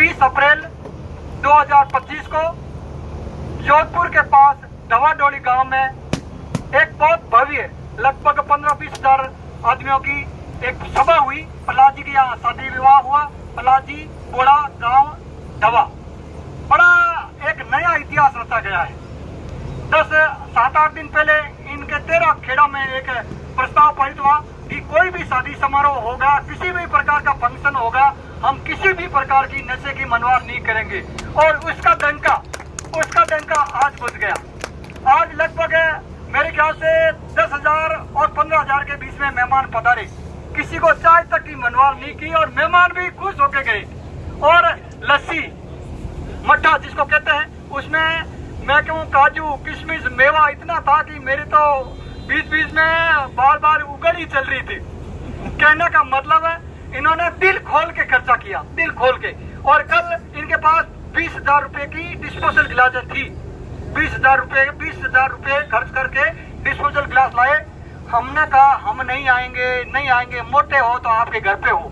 20 अप्रैल 2025 को जोधपुर के पास धवाडोली गांव में एक बहुत भव्य लगभग 15-20 हजार आदमियों की एक सभा हुई। प्रहलाद जी के यहाँ शादी विवाह हुआ। प्रहलाद जी बोड़ा गांव धवा, बड़ा एक नया इतिहास रचा गया है। 7-8 दिन पहले इनके 13 खेड़ा में एक प्रस्ताव पारित हुआ कि कोई भी शादी समारोह होगा, किसी भी प्रकार का फंक्शन होगा, हम किसी भी प्रकार की नशे की मनवार नहीं करेंगे। और उसका डंका आज बुझ गया। आज लगभग मेरे ख्याल से 10,000 और 15,000 के बीच में मेहमान पधारे, किसी को चाय तक की मनवार नहीं की और मेहमान भी खुश होके गए। और लस्सी मट्ठा जिसको कहते हैं, उसमें मैं कहूँ काजू किशमिश मेवा इतना था कि मेरी तो बीच में बार उगल ही चल रही थी। कहने का मतलब है इन्होंने दिल खोल के खर्चा किया, दिल खोल के। और कल इनके पास 20,000 रुपए की डिस्पोजल गिलास थी। 20,000 रुपए खर्च करके डिस्पोजल गिलास लाए। हमने कहा हम नहीं आएंगे, मोटे हो तो आपके घर पे हो।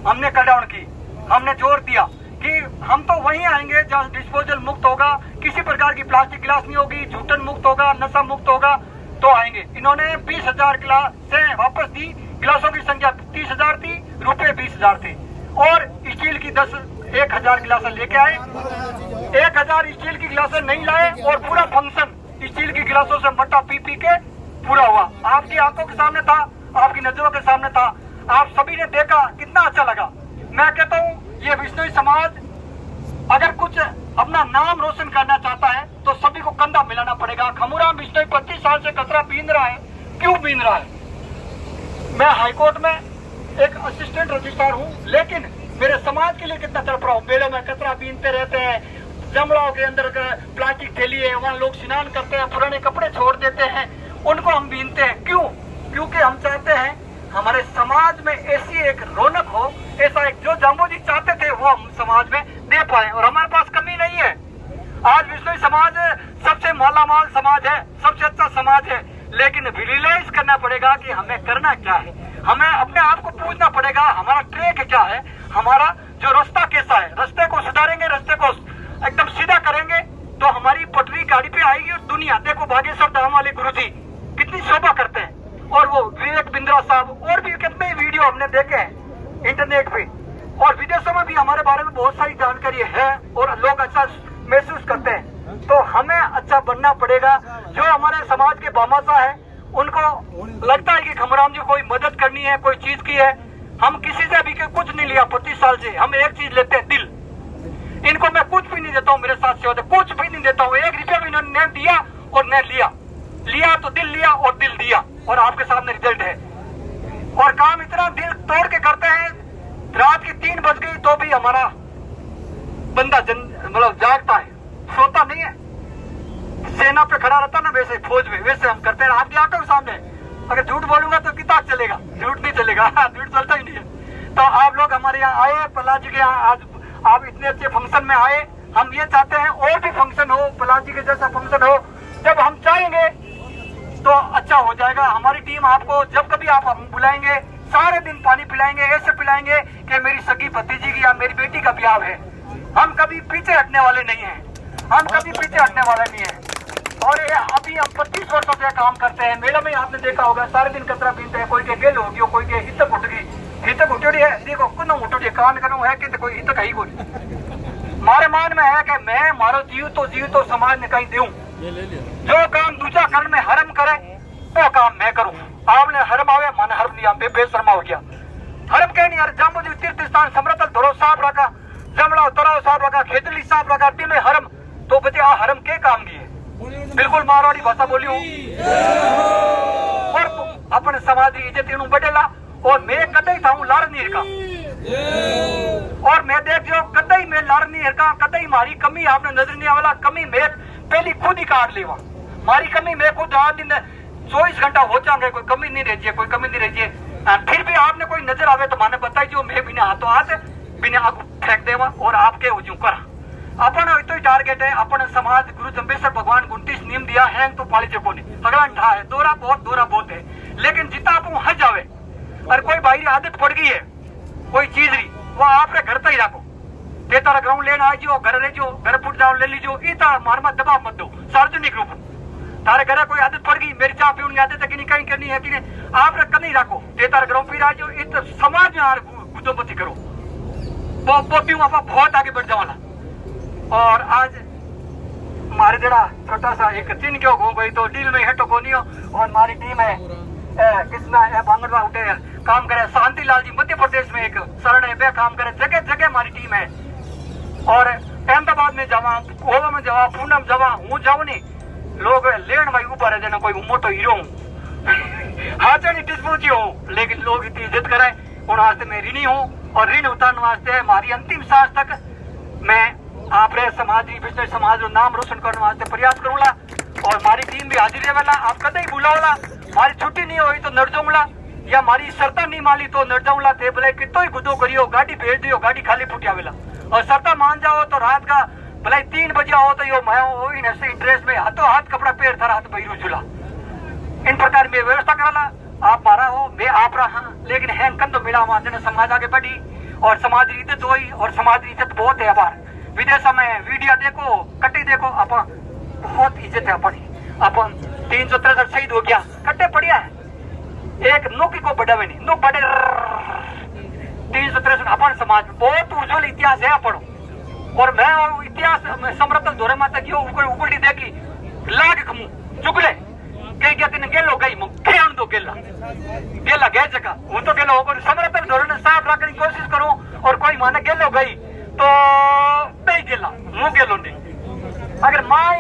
हमने कट डाउन की, हमने जोर दिया कि हम तो वहीं आएंगे जहाँ डिस्पोजल मुक्त होगा, किसी प्रकार की प्लास्टिक गिलास नहीं होगी, जूठन मुक्त होगा, नशा मुक्त होगा तो आएंगे। इन्होंने 20,000 गिलास से वापस दी। गिलासों की संख्या 30,000 थी, रुपए 20,000 थे। और स्टील की 1,000 गिलासें लेके आए। 1,000 स्टील की गिलासें नहीं लाए और पूरा फंक्शन स्टील की गिलासों से मट्टा पी के पूरा हुआ। आपकी आंखों के सामने था, आपकी नजरों के सामने था, आप सभी ने देखा, कितना अच्छा लगा। मैं कहता हूँ ये बिश्नोई समाज अगर कुछ अपना नाम रोशन करना चाहता है तो सभी को कंधा मिलाना पड़ेगा। खमूराम बिश्नोई 25 साल से कचरा बीन रहा है। क्यों बीन रहा है? मैं हाईकोर्ट में एक असिस्टेंट रजिस्ट्रार हूँ, लेकिन मेरे समाज के लिए कितना तड़प रहा हूँ। मेले में कचरा बीनते रहते हैं, जमड़ाओं के अंदर प्लास्टिक थैली है, वहाँ लोग स्नान करते हैं, पुराने कपड़े छोड़ देते हैं, उनको हम बीनते हैं। क्यों? क्योंकि हम चाहते हैं हमारे समाज में ऐसी एक रौनक हो, ऐसा एक जो जाम्बू जी चाहते थे वो हम समाज में दे पाए। और हमारे पास कमी नहीं है। आज बिश्नोई समाज सबसे मालामाल समाज है, सबसे अच्छा समाज है, लेकिन रियलाइज करना पड़ेगा कि हमें करना क्या है। हमें अपने आप को पूछना पड़ेगा हमारा ट्रैक क्या है, हमारा जो रास्ता कैसा है। रास्ते को सुधारेंगे, रास्ते को एकदम सीधा करेंगे तो हमारी पटरी गाड़ी पे आएगी। और दुनिया देखो, बागेश्वर धाम वाले गुरु जी कितनी शोभा करते हैं, और वो विवेक बिंद्रा साहब, और भी कितने वीडियो हमने देखे हैं इंटरनेट पे, और विदेशों में भी हमारे बारे में बहुत सारी जानकारी है और लोग अच्छा महसूस करते हैं। तो हमें अच्छा बनना पड़ेगा। जो हमारे समाज के बामासा है उनको लगता है कि खमराम जी कोई मदद करनी है, कोई चीज की है। हम किसी से भी कुछ नहीं लिया 25 साल से। हम एक चीज लेते हैं, दिल। इनको मैं कुछ भी नहीं देता हूँ, मेरे साथ से होते कुछ भी नहीं देता हूँ। 1 रुपया भी इन्होंने न दिया और न लिया तो दिल लिया और दिल दिया, और आपके सामने रिजल्ट है। और काम इतना दिल तोड़ के करते हैं। रात की 3 बज गई तो भी हमारा बंदा मतलब जागता है, सोता नहीं है। सेना पे खड़ा रहता ना, वैसे फौज में वैसे हम करते हैं। आपकी आंखों के सामने अगर झूठ बोलूंगा तो किताब चलेगा, झूठ नहीं चलेगा, झूठ चलता ही नहीं है। तो आप लोग हमारे यहाँ आए, प्रहलाद जी के यहाँ आज आप इतने अच्छे फंक्शन में आए। हम ये चाहते हैं और भी फंक्शन हो, प्रहलाद जी के जैसा फंक्शन हो। जब हम चाहेंगे तो अच्छा हो जाएगा। हमारी टीम आपको जब कभी आप हम बुलाएंगे, सारे दिन पानी पिलाएंगे, ऐसे पिलाएंगे कि मेरी सगी भतीजी की या मेरी बेटी का ब्याह है। हम कभी पीछे हटने वाले नहीं हैं, हम कभी पीछे हटने वाले नहीं हैं। और ये अभी हम 25 वर्षों से काम करते हैं। मेला में आपने देखा होगा, सारे दिन कचरा बीनते हैं। कोई के गेल होगी, कोई के हितक उठड़ी है। देखो कुछ उठड़ी कान करूँ है कि कोई हितक ही कोई मारे मान में है कि मैं मारो जीव तो समाज ने कहीं दूं। जो काम दूसरा करण में हरम करे वो काम मैं करूं। आपने हरम आवे, माने हरम नहीं आवे, बेशर्मा हो गया। हरम कह नहीं यार, जाम्बू जी तीर्थ स्थान समरतल धोरो साफ रखा, जमड़ा तराव साफ रखा, खेतली साफ रखा, दी में हरम तो बचे आ हरम के काम की है। बिल्कुल मारवाड़ी भाषा बोली हूँ। और अपने समाज की इज्जत इन्हों बढ़ेला। और मैं कदई था लारनीर का, और मैं देख जो कदई में लारनीर का कदई मारी कमी आपने नजर नहीं आवाला। कमी मैं पहली खुद ही काट लेवा, मारी कमी मैं खुद आज दिन 24 घंटा हो जाएंगे, कोई कमी नहीं रही है, कोई कमी नहीं रही है। फिर भी आपने कोई नजर आवे तो माने बताई जो मैं बिना हाथों हाथ बिना आग फेंक देवा और आपके हो करा। अपन तो ही टारगेट है, अपन समाज गुरु जम्बेश्वर भगवान 29 नियम दिया है तो पाली चको नहीं अगला ठा है, दोरा बहुत है। लेकिन जितना आप हज जावे और कोई बाहरी आदत पड़ गई है कोई चीज रही, वो आपके घर तक ही रखो। ते तारा ग्राउंड लेन आ जो घर रह जो घर फुट जाओ ले लीजो इता मार मत दबाव मत दो सार्वजनिक रूप तारे घर कोई आदत पड़ गई मेरी चाह पीने की आदत है कि नहीं कहीं करनी है कि नहीं आप रख नहीं रखो ते तारा ग्राउंड फिर आ जो इत समाज में यार गुदोपति करो वो भी वहां बहुत आगे बढ़ जावाला। और आज हमारे जरा छोटा सा एक चिन्ह क्यों हो गई तो डील में हटो को नहीं हो और हमारी टीम है किसना है बांगड़वा उठे काम करे शांति लाल जी मध्य प्रदेश में एक शरण है वे काम करे जगह जगह हमारी टीम है। और अहमदाबाद में जावा गोवा में जावा पूनम जावा हूँ जाऊँ नहीं लोग लेन भाई ऊपर है जना कोई मोटो हीरो हूँ हाँ चढ़ी डिस्पोची हूँ लेकिन लोग इतनी इज्जत करे उन वास्ते मैं ऋणी हूँ और ऋण उतारने वास्ते हमारी अंतिम सांस तक मैं आप समाज बिजनेस समाज रो नाम रोशन करने वास्ते प्रयास करूंगा। और हमारी टीम भी हाजिर रहेला आप कदे ही बुलाओला हमारी छुट्टी नहीं हुई तो नड़ जाऊंगा या हमारी शर्ता नहीं माली तो नड़ जाऊंगा थे भले कितो ही गुदो करियो गाड़ी भेज दियो गाड़ी खाली फुटिया वेला और शर्ता मान जाओ तो रात का भले 3 बजे आओ तो यो मैं ड्रेस में हाथों हाथ कपड़ा पेड़ था हाथ बहरू झूला इन प्रकार में व्यवस्था कराला आप मारा हो मैं आप रहा लेकिन है कंधो मिला वहां समाज आगे बढ़ी और समाज की इज्जत हुई और समाज की इज्जत बहुत है आभार विदेश में वीडियो देखो कट्टी देखो अपन बहुत इज्जत है अपनी अपन 363 शहीद हो गया कट्टे पड़िया है एक नौकी को बढ़ावे नहीं नो बढ़े 363 अपन समाज में बहुत उज्जवल इतिहास है अपन और मैं इतिहास समृद्ध दौरे माता की उगड़ी देखी लाग खमू चुगले कई क्या तीन गेलो गई मुंह खेन दो गेला गेला गए जगह हूं तो गेलो होकर समृद्ध दौरे ने साफ रखने की कोशिश करूं और कोई माने गेलो गई तो पे गेला मुंह गेलो नहीं अगर माई